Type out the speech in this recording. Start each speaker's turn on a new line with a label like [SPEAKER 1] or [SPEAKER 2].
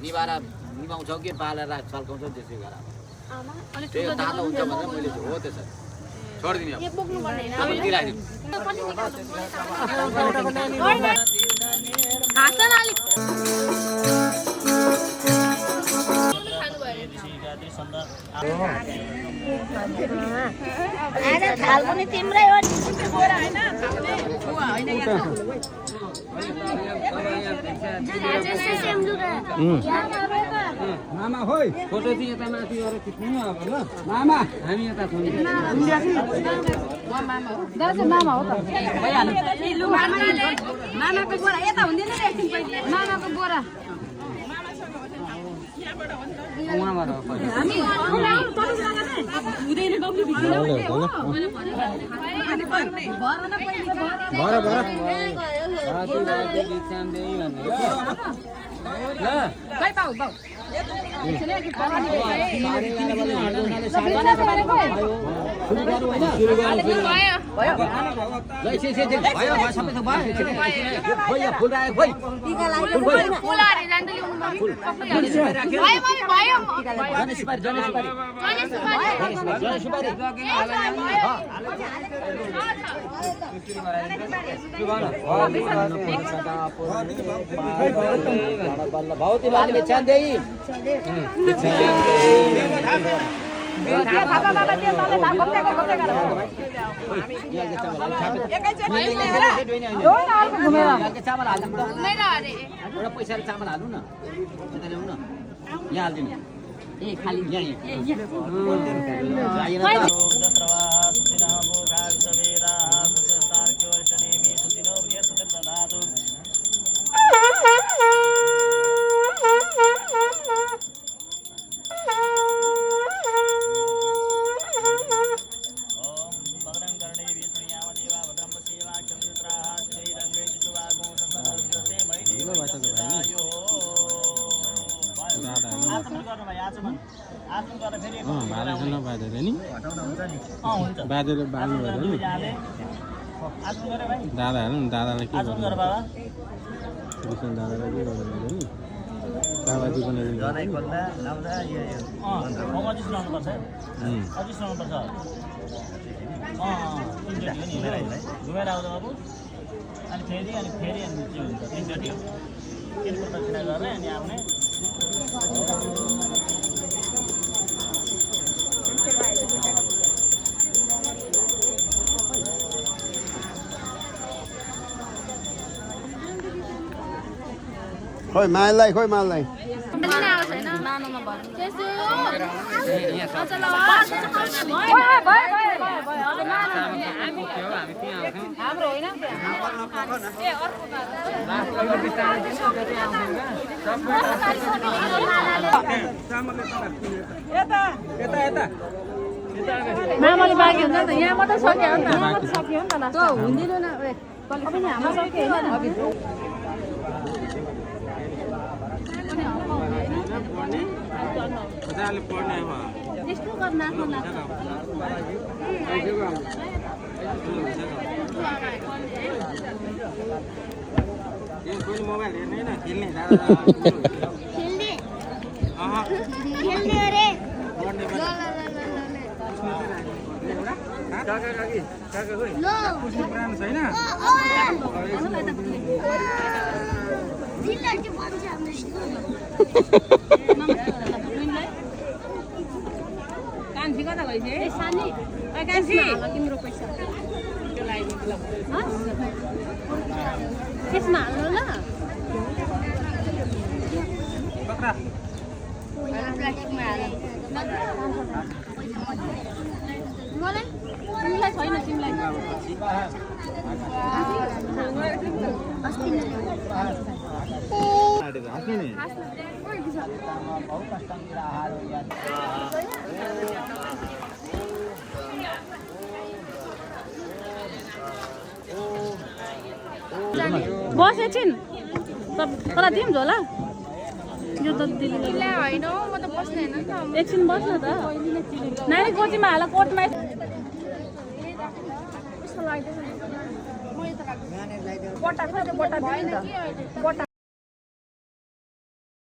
[SPEAKER 1] निभाएर निभाउँछौ कि पालेर सल्काउँछौ त्यसै गर त्यो तातो हुन्छ भनेर मैले हो त्यसो छोडिदिने अब दिलाइदिनु
[SPEAKER 2] थाल पनि तिम्रै हो
[SPEAKER 3] मामा होय फोटो चाहिँ यता माथि गएर खिच्नु न अब ल मामा हामी यता छौँ
[SPEAKER 4] मामा हो त भइहाल्यो मामाको बोरा यता हुँदैन नि एकछिन पहिले मामाको बोरा हामी हुँदैन डब्लु भित्र
[SPEAKER 1] भाउती लाने चाँदै पैसा चामल हाल्नु न ल्याउनु न यहाँ हालिदिनु ए खाली बाजेले बाल्नु भयो नि दादाहरू नि दादालाई के गर्नु दादालाई के गर्नु नि बाबाजी बनाइदिनु
[SPEAKER 3] खोइ माललाई
[SPEAKER 4] मामाले बाँकी हुन्छ नि त यहाँ मात्रै सक्यो नि त लास्ट हुँदैन न पनि हाम्रो सक्यो होइन यस्तो गर्न
[SPEAKER 3] मोबाइल हेर्ने न खेल्ने
[SPEAKER 2] खेल्ने अरे
[SPEAKER 3] छैन
[SPEAKER 4] कान्छी कता गइछ है सानी कान्छी तिम्रो पैसा त्यसमा हाल्नु ल प्लास्टिकमा हाल्नु मलाई तिमीलाई छैन तिमीलाई बस एकछिन तर दिउँ झोला यो त दिल्ली होइन म त बस्ने होइन एकछिन बस्न त नानी कोचीमा हाल कोटमा बट्टा खोइ बट्टा दिनु नि त बट्टा